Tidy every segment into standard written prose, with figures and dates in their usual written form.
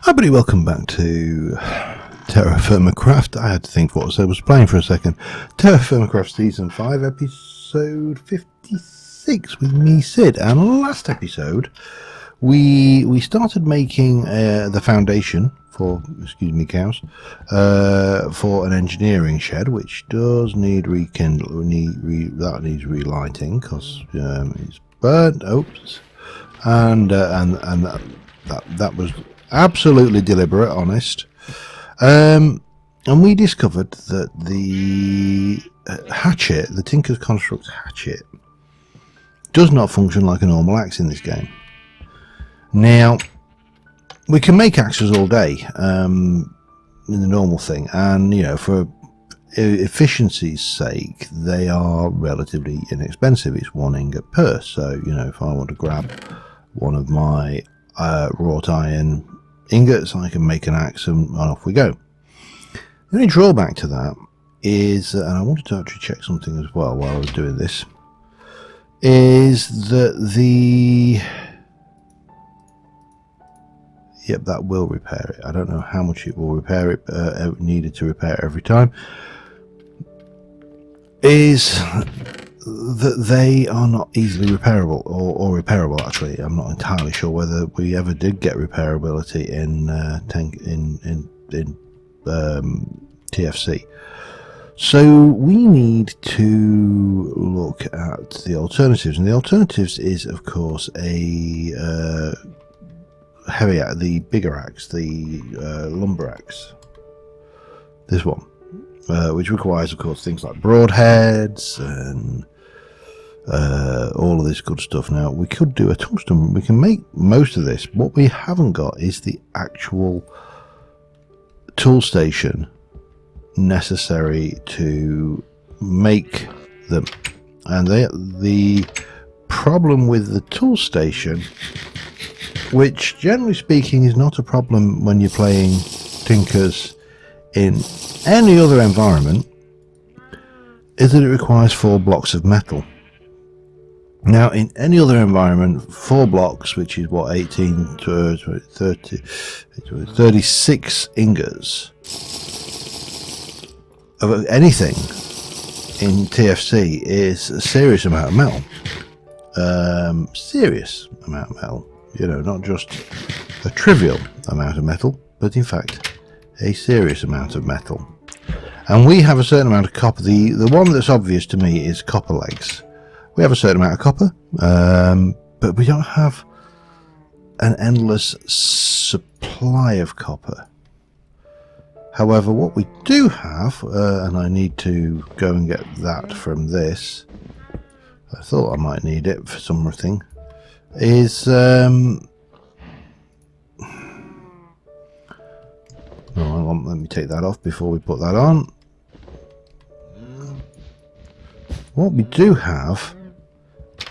Hi everybody, welcome back to TerraFirmaCraft. I had to think what I was playing for a second. TerraFirmaCraft Season 5, Episode 56 with me, Sid. And last episode, we started making the foundation for, excuse me cows, for an engineering shed, which does need that needs relighting because it's burnt. Oops. And that was absolutely deliberate, honest. And we discovered that the hatchet, the Tinker's Construct hatchet, does not function like a normal axe in this game. Now, we can make axes all day in the normal thing, and you know, for efficiency's sake, they are relatively inexpensive. It's 1 ingot per. So you know, if I want to grab one of my wrought iron ingots, I can make an axe and off we go. The only drawback to that is, and I wanted to actually check something as well while I was doing this, is that that will repair it. I don't know how much it will repair it, needed to repair every time, is that they are not easily repairable, or repairable actually. I'm not entirely sure whether we ever did get repairability in TFC. So we need to look at the alternatives, and the alternatives is of course a the bigger axe, the lumber axe, this one, which requires of course things like broadheads and all of this good stuff. Now we could do a tungsten, we can make most of this. What we haven't got is the actual tool station necessary to make them, and the problem with the tool station, which generally speaking is not a problem when you're playing Tinkers in any other environment, is that it requires 4 blocks of metal. Now in any other environment, 4 blocks, which is what, 18 to 30, 36 ingots of anything in TFC is a serious amount of metal. Serious amount of metal, you know, not just a trivial amount of metal, but in fact a serious amount of metal. And we have a certain amount of copper. The one that's obvious to me is copper legs. We have a certain amount of copper, but we don't have an endless supply of copper. However, what we do have, and I need to go and get that from this, I thought I might need it for something, is hang on, let me take that off before we put that on. What we do have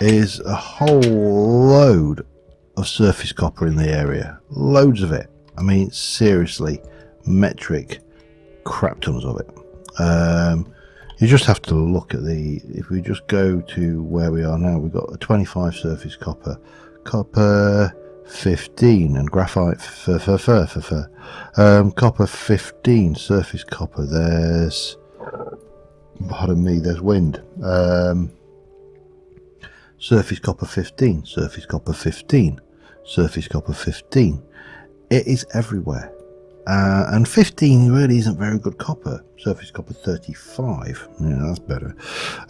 is a whole load of surface copper in the area. Loads of it. I mean, seriously, metric crap tons of it. You just have to look at if we just go to where we are now, we've got a 25 surface copper, copper 15, and graphite copper 15 surface copper. There's, pardon me, there's wind. Surface copper 15, surface copper 15, surface copper 15. It is everywhere. And 15 really isn't very good copper. Surface copper 35. Yeah, that's better.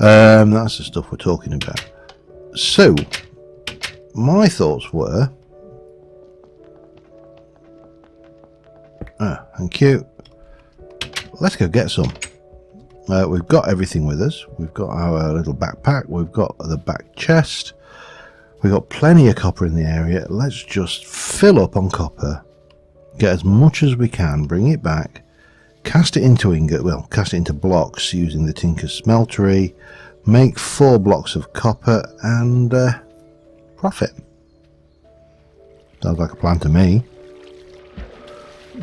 That's the stuff we're talking about. So, my thoughts were... thank you. Let's go get some. We've got everything with us. We've got our little backpack. We've got the back chest. We've got plenty of copper in the area. Let's just fill up on copper. Get as much as we can. Bring it back. Cast it into cast it into blocks using the Tinker's Smeltery. Make 4 blocks of copper and profit. Sounds like a plan to me.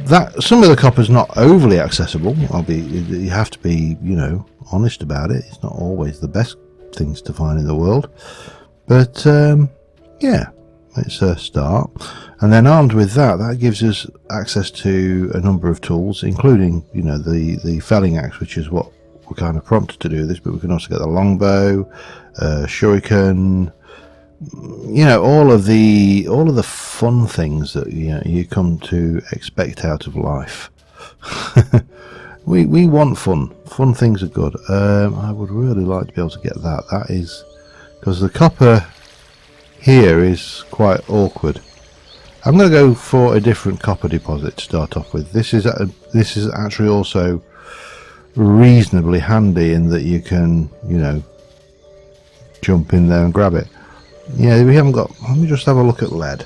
That some of the copper's not overly accessible. You have to be, you know, honest about it. It's not always the best things to find in the world, but yeah, it's a start. And then armed with that, that gives us access to a number of tools, including, you know, the felling axe, which is what we're kind of prompted to do this, but we can also get the longbow, shuriken, you know, all of the fun things that, you know, you come to expect out of life. we want fun things are good. I would really like to be able to get that. That is because the copper here is quite awkward. I'm going to go for a different copper deposit to start off with. This is actually also reasonably handy in that you can, you know, jump in there and grab it. Yeah, we haven't got. Let me just have a look at lead.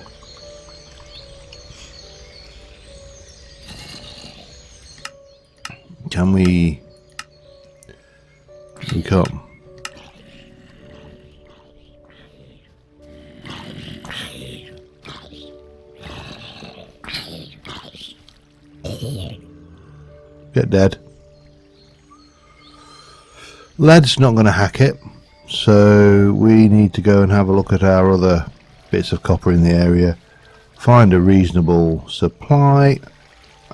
Can we can't. Get dead. Lead's not going to hack it, so we need to go and have a look at our other bits of copper in the area, find a reasonable supply,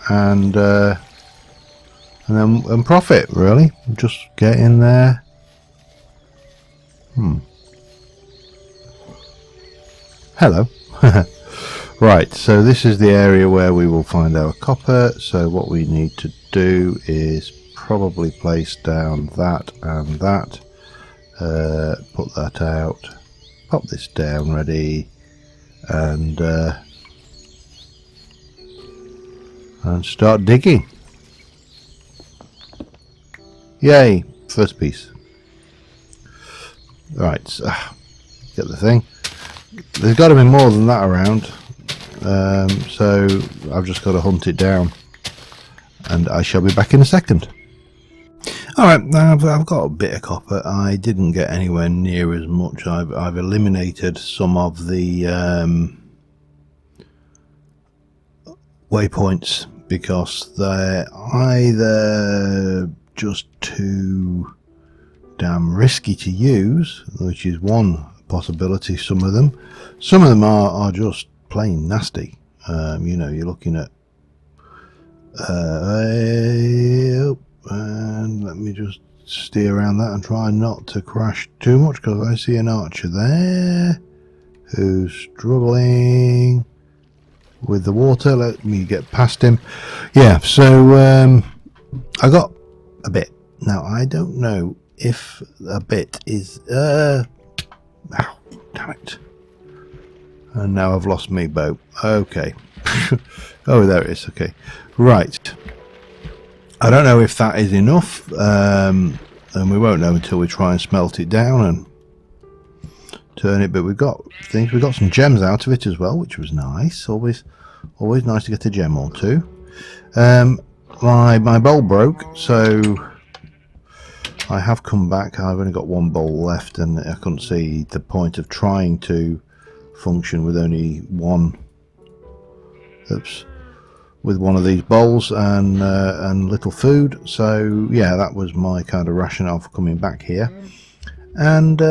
and profit. Really, just get in there. Hello. Right, so this is the area where we will find our copper. So what we need to do is probably place down that and that, put that out, pop this down ready, and start digging. Yay, first piece. Right, so, get the thing. There's got to be more than that around. So I've just got to hunt it down, and I shall be back in a second. Alright, I've got a bit of copper. I didn't get anywhere near as much. I've eliminated some of the waypoints because they're either just too damn risky to use, which is one possibility. Some of them are just plain nasty. You know, you're looking at and let me just steer around that and try not to crash too much, because I see an archer there who's struggling with the water. Let me get past him. Yeah, so I got a bit. Now I don't know if a bit is ow, damn it. And now I've lost me bow. Okay. Oh, there it is. Okay. Right. I don't know if that is enough. And we won't know until we try and smelt it down and turn it. But we've got things. We got some gems out of it as well, which was nice. Always nice to get a gem or two. My bowl broke, so I have come back. I've only got one bowl left, and I couldn't see the point of trying to function with only one. With one of these bowls and little food. So yeah, that was my kind of rationale for coming back here. And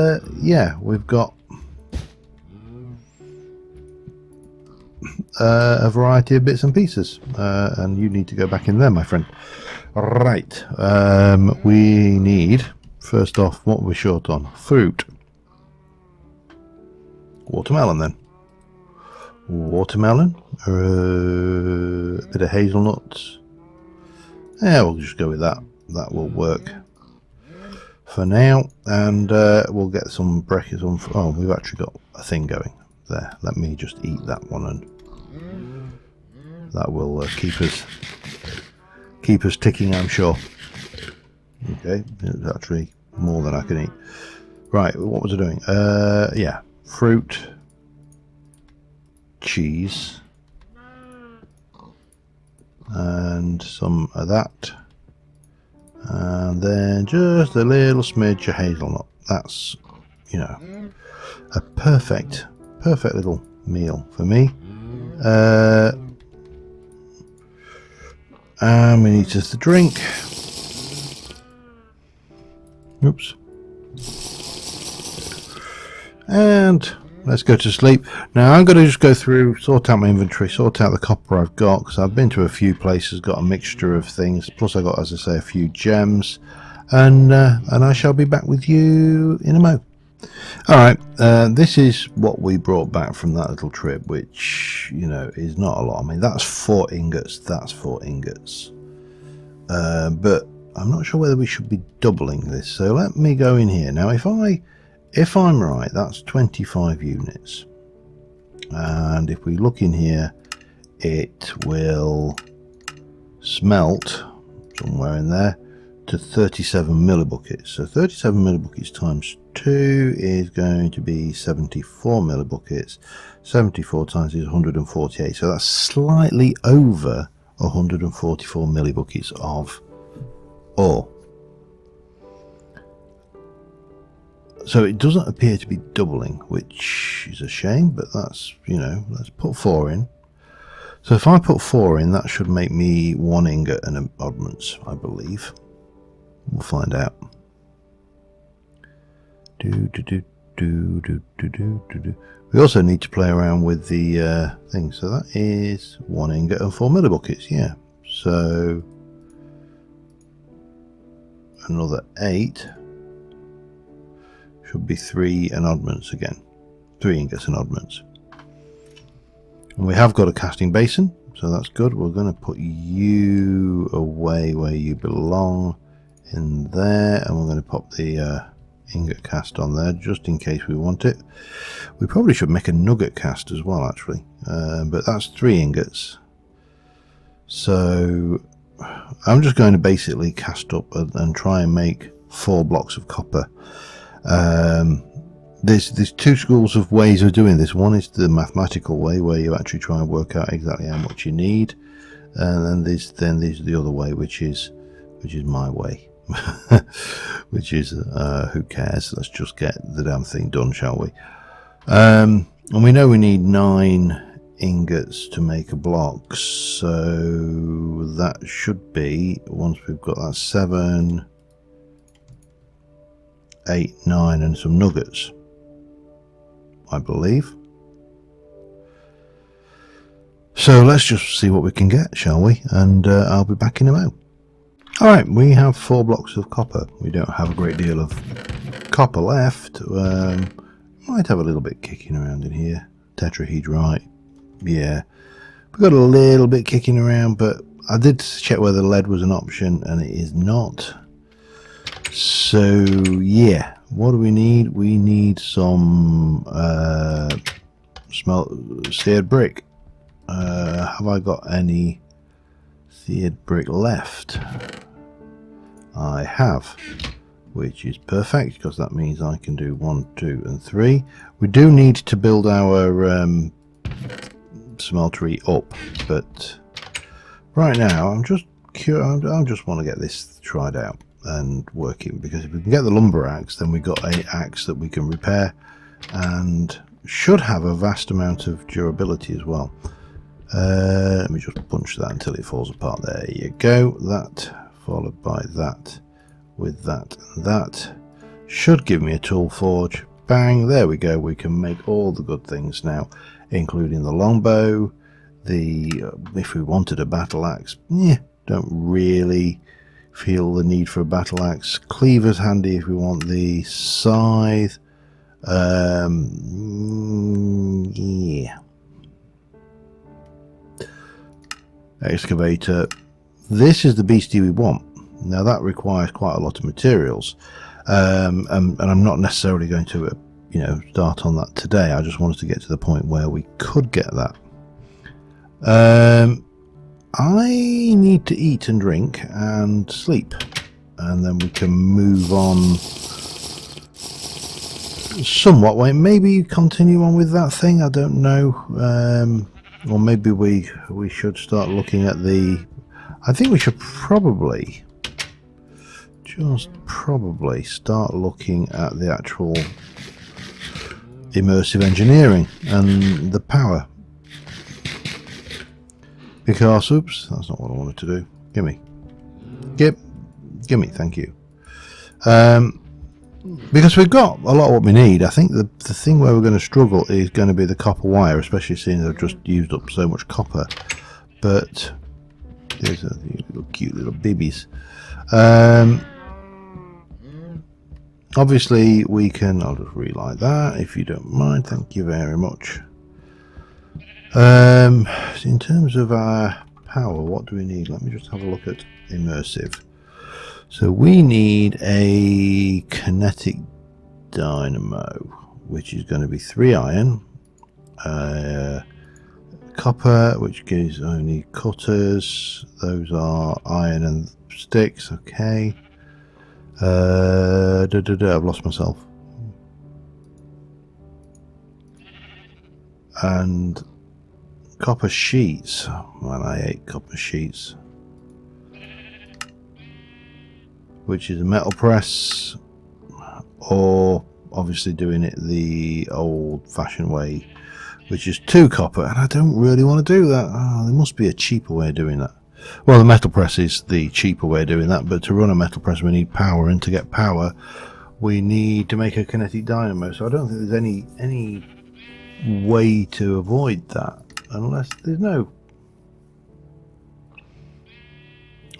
yeah, we've got a variety of bits and pieces, and you need to go back in there, my friend. Right, we need, first off, what we're short on: fruit. Watermelon, then. Watermelon, a bit of hazelnuts. Yeah, we'll just go with that. That will work for now, and we'll get some brackets on. Oh, we've actually got a thing going there. Let me just eat that one, and that will keep us ticking, I'm sure. Okay, it's actually more than I can eat. Right, what was I doing? Yeah, fruit. Cheese and some of that, and then just a little smidge of hazelnut. That's, you know, a perfect little meal for me. And we need just the drink. Oops. And let's go to sleep. Now I'm going to just go through, sort out my inventory, sort out the copper I've got, because I've been to a few places, got a mixture of things, plus I got, as I say, a few gems, and I shall be back with you in a mo. Alright, this is what we brought back from that little trip, which, you know, is not a lot. I mean, that's 4 ingots, that's 4 ingots. But I'm not sure whether we should be doubling this, so let me go in here. Now, if I'm right, that's 25 units. And if we look in here, it will smelt somewhere in there to 37 millibuckets. So 37 millibuckets times 2 is going to be 74 millibuckets. 74 times is 148. So that's slightly over 144 millibuckets of ore. So it doesn't appear to be doubling, which is a shame, but that's, you know, let's put 4 in. So if I put 4 in, that should make me 1 ingot and oddments, I believe. We'll find out. We also need to play around with the thing. So that is 1 ingot and 4 millibuckets, yeah. So another 8 should be 3 and oddments again. 3 ingots and oddments. And we have got a casting basin, so that's good. We're going to put you away where you belong, in there, and we're going to pop the ingot cast on there just in case we want it. We probably should make a nugget cast as well, actually, but that's 3 ingots. So I'm just going to basically cast up and try and make 4 blocks of copper. There's 2 schools of ways of doing this. One is the mathematical way, where you actually try and work out exactly how much you need, and then there's the other way, which is my way. Which is who cares, let's just get the damn thing done, shall we? And we know we need 9 ingots to make a block, so that should be, once we've got that, 7, 8, 9 and some nuggets, I believe. So let's just see what we can get, shall we? And I'll be back in a mo. Alright, we have 4 blocks of copper. We don't have a great deal of copper left. Might have a little bit kicking around in here. Tetrahedrite. Yeah. We've got a little bit kicking around, but I did check whether lead was an option, and it is not. So, yeah. What do we need? We need some seared brick. Have I got any seared brick left? I have, which is perfect, because that means I can do 1, 2 and 3. We do need to build our smeltery up, but right now I'm just curious. I just want to get this tried out and working, because if we can get the lumber axe, then we've got an axe that we can repair and should have a vast amount of durability as well. Let me just punch that until it falls apart. There you go. That followed by that with that and that should give me a tool forge. Bang, there we go. We can make all the good things now, including the longbow, if we wanted a battle axe. Yeah, don't really feel the need for a battle axe. Cleaver's handy if we want the scythe. Yeah. Excavator. This is the beastie we want. Now that requires quite a lot of materials, and I'm not necessarily going to start on that today. I just wanted to get to the point where we could get that. I need to eat and drink and sleep, and then we can move on somewhat. Wait, maybe continue on with that thing, I don't know. Or maybe we should start looking at the... I think we should probably start looking at the actual immersive engineering and the power. Because, oops, that's not what I wanted to do. Gimme, thank you. because we've got a lot of what we need. I think the thing where we're going to struggle is going to be the copper wire, especially seeing I've just used up so much copper. But there's a little cute little babies. Obviously we can, I'll just relight that if you don't mind, thank you very much. In terms of our power, what do we need? Let me just have a look at immersive. So we need a kinetic dynamo, which is going to be 3 iron, copper, which gives only cutters. Those are iron and sticks. Okay. I've lost myself. And copper sheets. Man, I hate copper sheets. Which is a metal press, or obviously doing it the old-fashioned way, which is 2 copper. And I don't really want to do that. Oh, there must be a cheaper way of doing that. Well, the metal press is the cheaper way of doing that, but to run a metal press we need power, and to get power we need to make a kinetic dynamo. So I don't think there's any way to avoid that, unless there's no...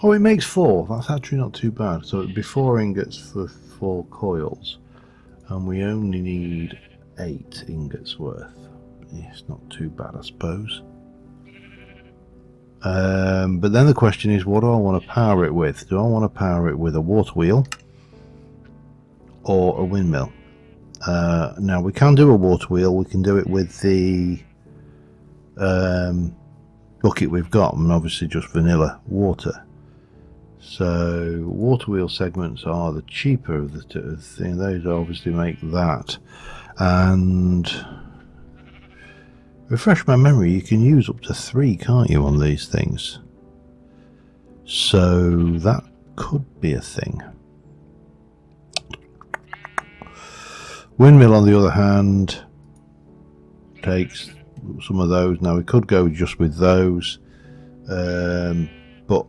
Oh, it makes 4. That's actually not too bad. So it'd be 4 ingots for 4 coils, and we only need 8 ingots worth. Yeah, it's not too bad, I suppose. But then the question is, what do I want to power it with? Do I want to power it with a water wheel or a windmill? Now we can do a water wheel. We can do it with the bucket we've got, and obviously just vanilla water. So water wheel segments are the cheaper of the two things. Those obviously make that. And refresh my memory, you can use up to 3, can't you, on these things? So that could be a thing. Windmill, on the other hand, takes some of those. Now we could go just with those, but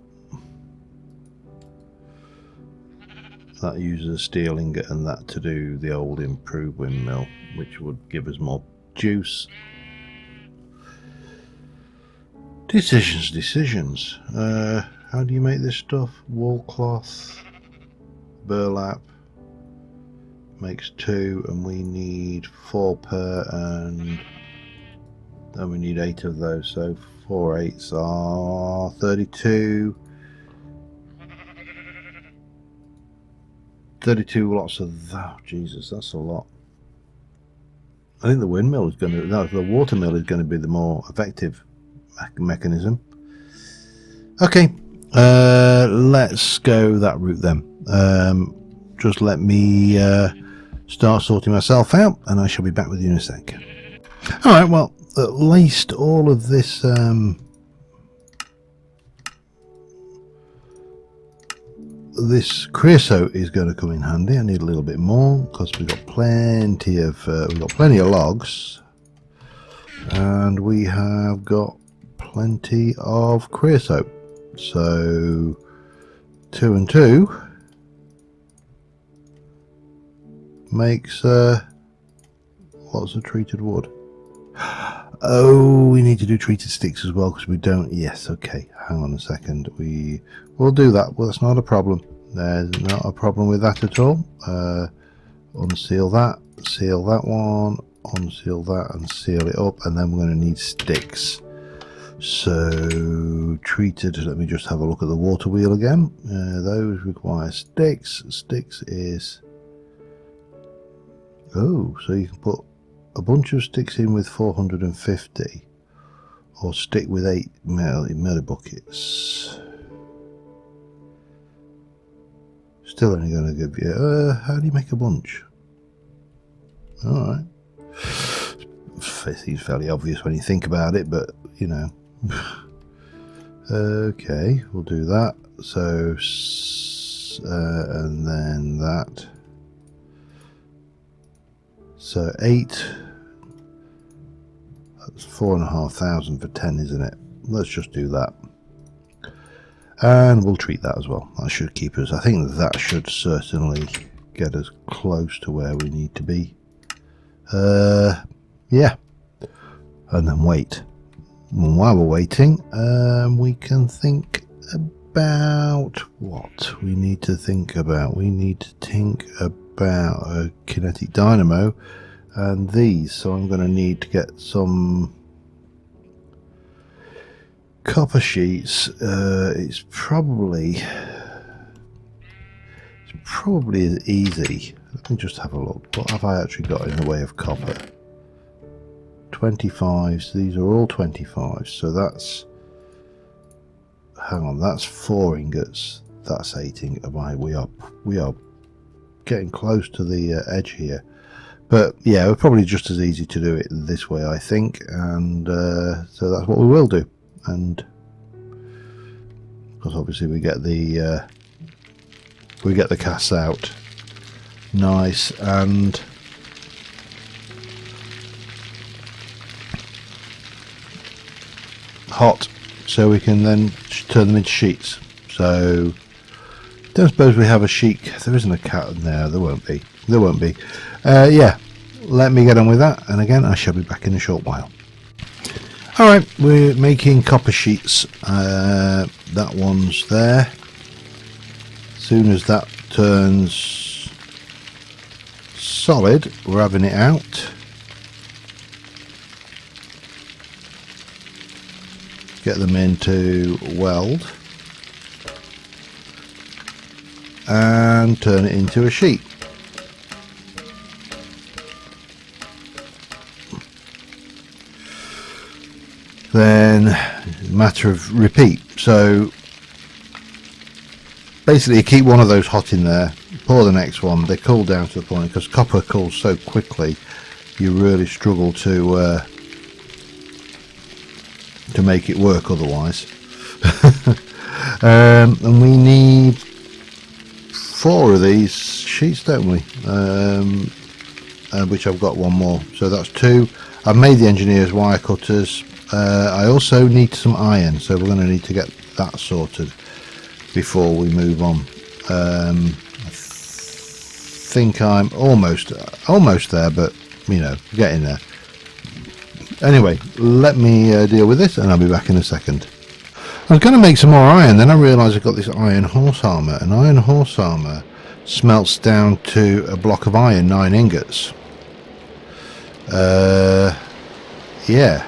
that uses a steel ingot and that to do the old improved windmill, which would give us more juice. Decisions. How do you make this stuff? Wool cloth, burlap makes 2, and we need 4 per, and then we need 8 of those. So 4 8s are 32. 32 lots of that. Jesus, that's a lot. I think the windmill is going to, no, the water mill is going to be the more effective mechanism. Okay, let's go that route then. Just let me start sorting myself out, and I shall be back with you in a sec. Alright, well, at least all of this this creosote is going to come in handy. I need a little bit more because we've got plenty of logs, and we have got plenty of creosote. So 2 and 2 makes what's a treated wood? Oh, we need to do treated sticks as well because we don't. Yes, okay, hang on a second, we will do that. Well, that's not a problem. There's not a problem with that at all. Unseal that, seal that one, unseal that and seal it up, and then we're going to need sticks. So treated, let me just have a look at the water wheel again. Those require sticks. Sticks is, oh, so you can put a bunch of sticks in with 450, or stick with 8 metal buckets. Still only going to give you, how do you make a bunch? Alright. It seems fairly obvious when you think about it, but you know. Okay, we'll do that. So, and then that. So 8. That's 4,500 for 10, isn't it? Let's just do that. And we'll treat that as well. That should keep us. I think that should certainly get us close to where we need to be. Yeah, and then wait. And while we're waiting, we can think about what we need to think about. We need to think about a kinetic dynamo and these. So I'm going to need to get some copper sheets. It's probably as easy. Let me just have a look. What have I actually got in the way of copper? 25s. These are all 25s. So that's, hang on, that's 4 ingots. That's 8 ingots. We are getting close to the edge here. But yeah, it's probably just as easy to do it this way, I think. And so that's what we will do. And because obviously we get the casts out nice and hot, so we can then turn them into sheets. So don't suppose we have a sheet. There isn't a cat in there. There won't be. Yeah, let me get on with that, and again I shall be back in a short while. Alright, we're making copper sheets. That one's there. As soon as that turns solid, we're having it out. Get them into weld and turn it into a sheet. Then matter of repeat. So basically you keep one of those hot in there, pour the next one, they cool down to the point, because copper cools so quickly you really struggle to make it work otherwise. And we need 4 of these sheets, don't we? Which I've got one more, so that's 2. I've made the engineer's wire cutters. I also need some iron, so we're going to need to get that sorted before we move on. I think I'm almost there, but you know, getting there. Anyway, let me deal with this and I'll be back in a second. I was going to make some more iron, then I realised I've got this iron horse armour, and iron horse armour smelts down to a block of iron, 9 ingots. Yeah.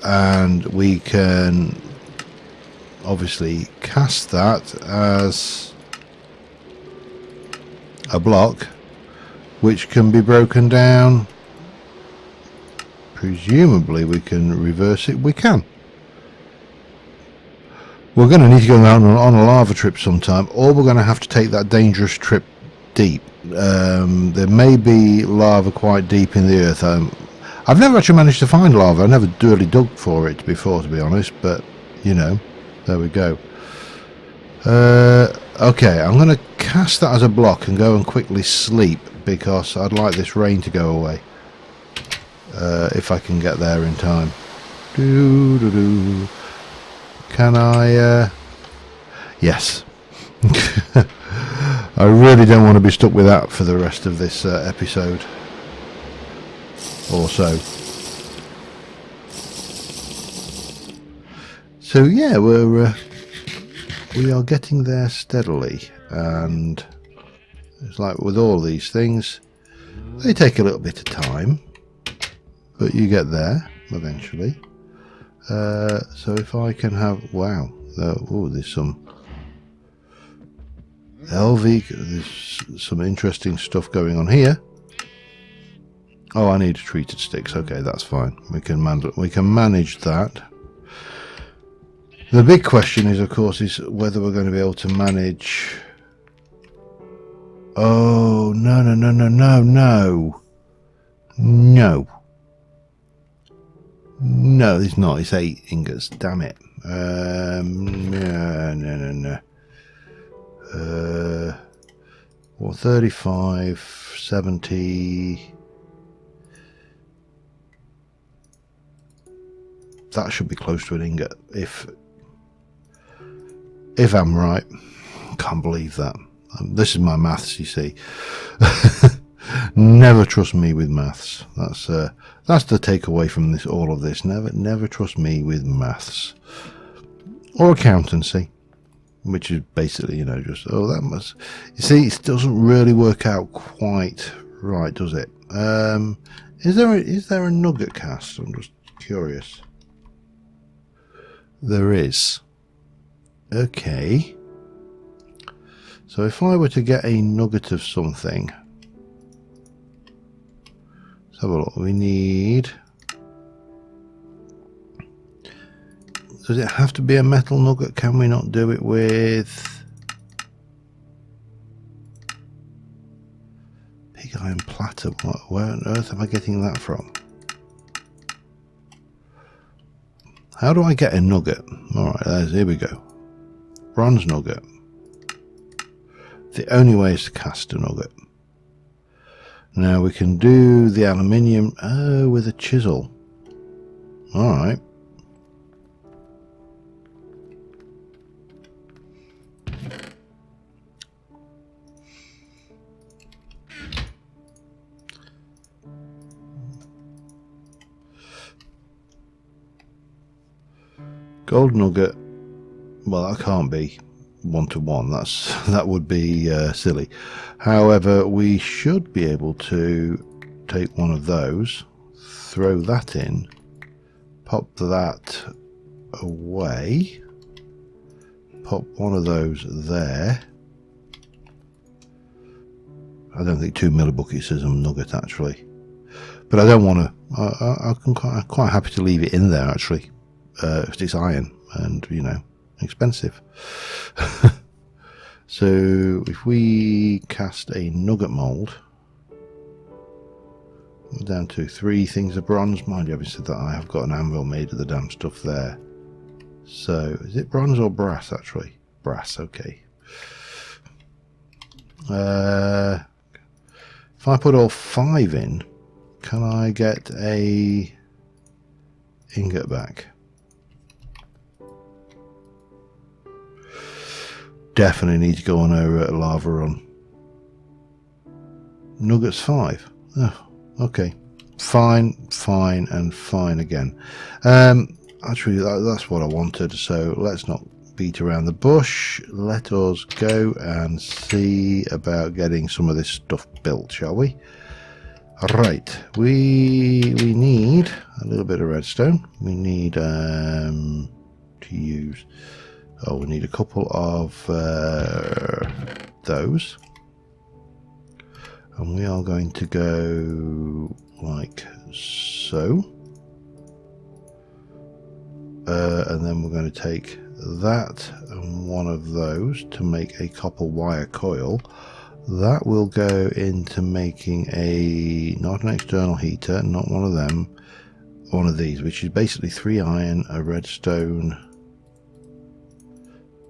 And we can obviously cast that as a block which can be broken down. Presumably we can reverse it. We can. We're going to need to go on a lava trip sometime, or we're going to have to take that dangerous trip deep. There may be lava quite deep in the earth. I've never actually managed to find lava. I never really dug for it before, to be honest, but you know, there we go. Okay, I'm going to cast that as a block and go and quickly sleep, because I'd like this rain to go away, if I can get there in time. Can I? Yes. I really don't want to be stuck with that for the rest of this episode or so. So yeah, we are getting there steadily, and it's like with all these things, they take a little bit of time, but you get there eventually. So if I can have, wow, oh, there's some LV, there's some interesting stuff going on here. Oh, I need treated sticks. Okay, that's fine. We can manage that. The big question is, of course, is whether we're going to be able to manage. Oh no! No, it's not. It's 8 ingots. Damn it. No. Well, 35, 70. That should be close to an ingot if I'm right. can't believe that. This is my maths, you see. Never trust me with maths. That's the takeaway from this. All of this. Never trust me with maths or accountancy, which is basically, you know, just that must. You see, it doesn't really work out quite right, does it? Is there a nugget cast? I'm just curious. There is. Okay. So if I were to get a nugget of something, let's have a look. We need. Does it have to be a metal nugget? Can we not do it with pig iron platter? Where on earth am I getting that from? How do I get a nugget? Alright, here we go. Bronze nugget. The only way is to cast a nugget. Now we can do the aluminium with a chisel. Alright. Gold nugget. Well, that can't be 1-to-1. That would be silly. However, we should be able to take one of those, throw that in, pop that away, pop one of those there. I don't think 2 millibuckets is a nugget actually, but I don't want to. I'm quite happy to leave it in there actually. If it's iron and, you know, expensive. So if we cast a nugget mold, we're down to 3 things of bronze. Mind you, having said that, I have got an anvil made of the damn stuff there. So is it bronze or brass actually? Brass, okay. If I put all 5 in, can I get a ingot back? Definitely need to go on a lava run. Nuggets 5. Oh, okay. Fine, fine, and fine again. Actually, that's what I wanted. So let's not beat around the bush. Let us go and see about getting some of this stuff built, shall we? Right. We need a little bit of redstone. We need to use. Oh, we need a couple of those, and we are going to go like so, and then we're going to take that and one of those to make a copper wire coil. That will go into making not an external heater, not one of them, one of these, which is basically 3 iron, a redstone,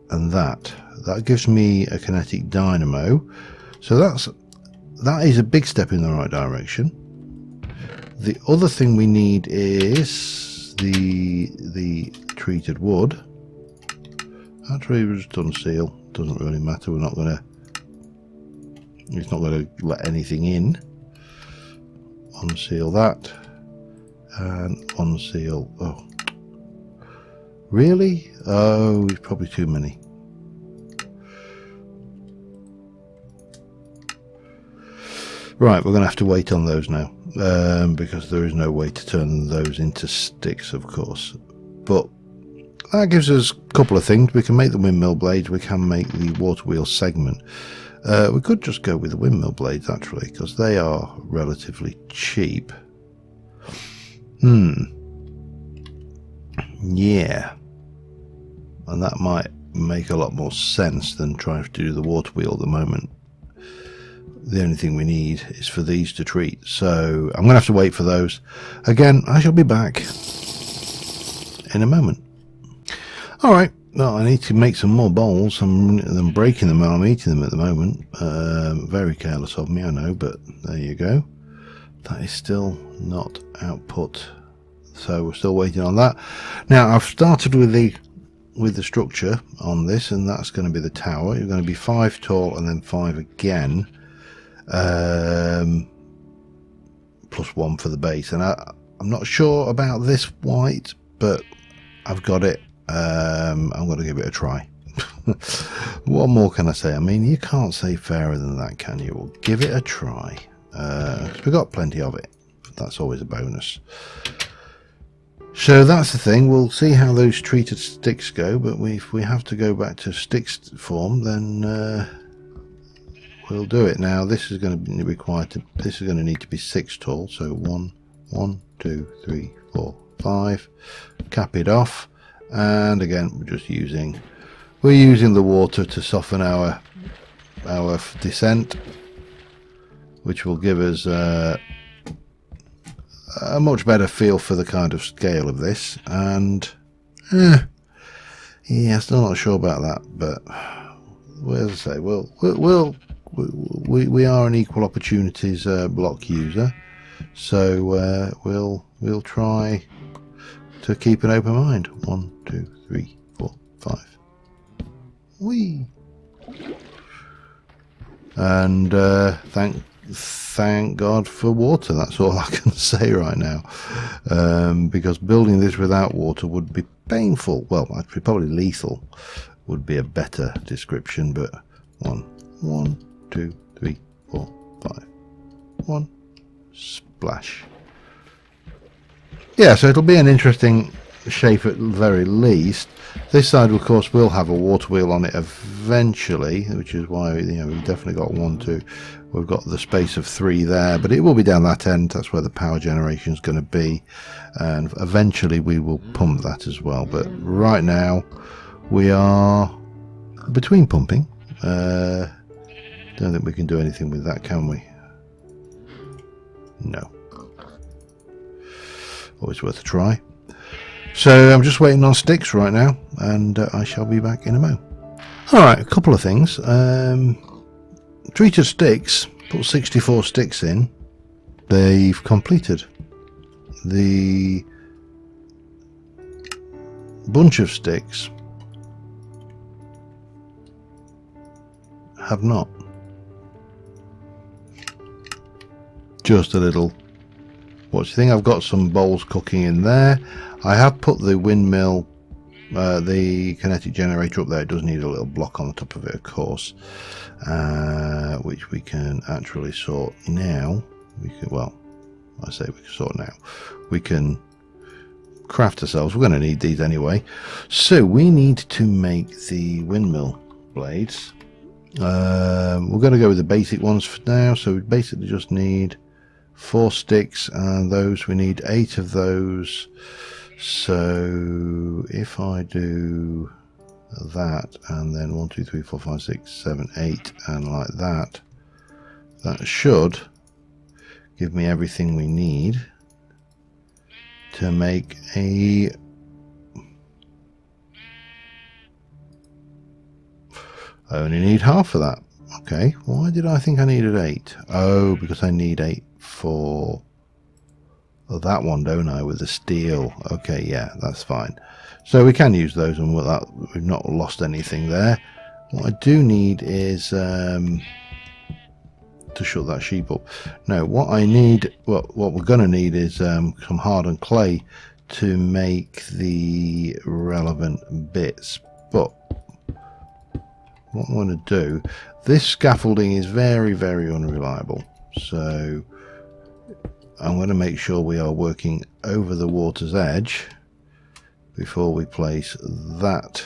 and that gives me a kinetic dynamo. So that is a big step in the right direction. The other thing we need is the treated wood. Actually, we've just unseal. Doesn't really matter. It's not gonna let anything in. Unseal that and unseal. Oh, really? Oh, it's probably too many. Right, we're going to have to wait on those now, because there is no way to turn those into sticks, of course. But that gives us a couple of things. We can make the windmill blades, we can make the water wheel segment. We could just go with the windmill blades, actually, because they are relatively cheap. Yeah. And that might make a lot more sense than trying to do the water wheel at the moment. The only thing we need is for these to treat, so I'm going to have to wait for those. Again, I shall be back in a moment. Alright, well, I need to make some more bowls. I'm breaking them while I'm eating them at the moment. Very careless of me, I know, but there you go. That is still not output, so we're still waiting on that. Now, I've started with the with the structure on this, and that's going to be the tower. You're going to be 5 tall and then 5 again, plus 1 for the base. And I'm not sure about this white, but I've got it. I'm going to give it a try. What more can I say? I mean, you can't say fairer than that, can you? Well, give it a try. We've got plenty of it. That's always a bonus. So that's the thing. We'll see how those treated sticks go, but if we have to go back to sticks form, then we'll do it. Now this is going to be required to. This is going to need to be 6 tall. So 1, 2, 3, 4, 5. Cap it off, and again we're using the water to soften our descent, which will give us a much better feel for the kind of scale of this. And yeah, still not sure about that, but well, as I say, we are an equal opportunities block user, so we'll try to keep an open mind. 1, 2, 3, 4, 5. Whee! And thank God for water. That's all I can say right now, because building this without water would be painful. Well, actually probably lethal would be a better description. But 1, 2, 3, 4, 5. 1 splash. Yeah, so it'll be an interesting shape at the very least. This side, of course, will have a water wheel on it eventually, which is why, you know, we've definitely got 1, 2. We've got the space of 3 there, but it will be down that end. That's where the power generation is going to be, and eventually we will pump that as well. But right now we are between pumping. Don't think we can do anything with that, can we? No. Always worth a try. So I'm just waiting on sticks right now, and I shall be back in a mo. Alright, a couple of things. Treated sticks, put 64 sticks in. They've completed. The bunch of sticks have not. Just a little. What do you think? I've got some bowls cooking in there. I have put the windmill, the kinetic generator up there. It does need a little block on the top of it, of course, which we can actually sort now. We can, well, I say we can sort now. We can craft ourselves. We're going to need these anyway. So we need to make the windmill blades. We're going to go with the basic ones for now. So we basically just need 4 sticks, and those we need 8 of those. So if I do that, and then 1, 2, 3, 4, 5, 6, 7, 8, and like that, that should give me everything we need to make a I only need half of that. Okay, why did I think I needed 8? Oh, because I need 8 for that one, don't I, with the steel. Okay, yeah, that's fine. So we can use those, and we've not lost anything there. What I do need is to shut that sheep up. No, what I need, what we're going to need is some hardened clay to make the relevant bits. But what I'm going to do, this scaffolding is very, very unreliable, so I'm going to make sure we are working over the water's edge before we place that.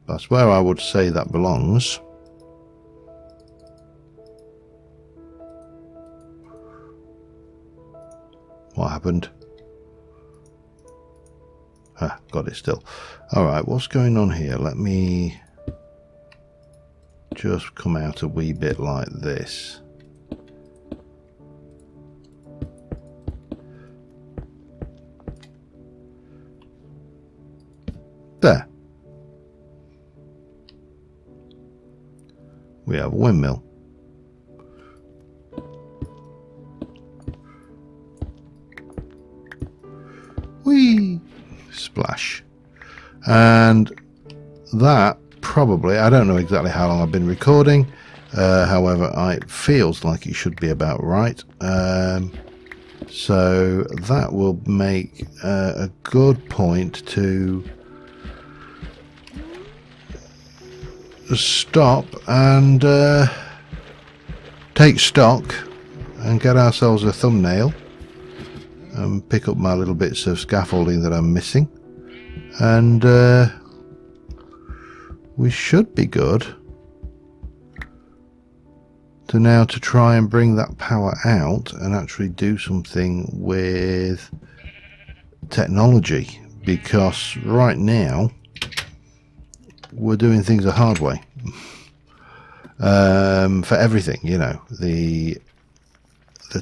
That's where I would say that belongs. What happened? Ah, got it still. Alright, what's going on here? Let me just come out a wee bit like this. There. We have a windmill. And that probably, I don't know exactly how long I've been recording, however it feels like it should be about right. So that will make a good point to stop and take stock and get ourselves a thumbnail and pick up my little bits of scaffolding that I'm missing, and we should be good to now to try and bring that power out and actually do something with technology, because right now we're doing things the hard way. For everything, you know, the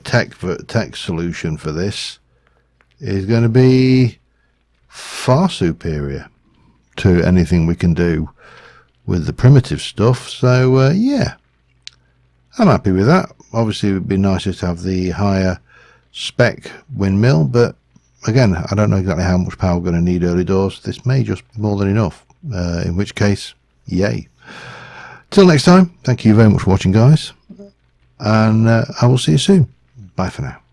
tech solution for this is going to be far superior to anything we can do with the primitive stuff. So yeah, I'm happy with that. Obviously it would be nicer to have the higher spec windmill, but again, I don't know exactly how much power we're going to need early doors. This may just be more than enough, in which case, yay. Till next time, thank you very much for watching, guys, and I will see you soon. Bye for now.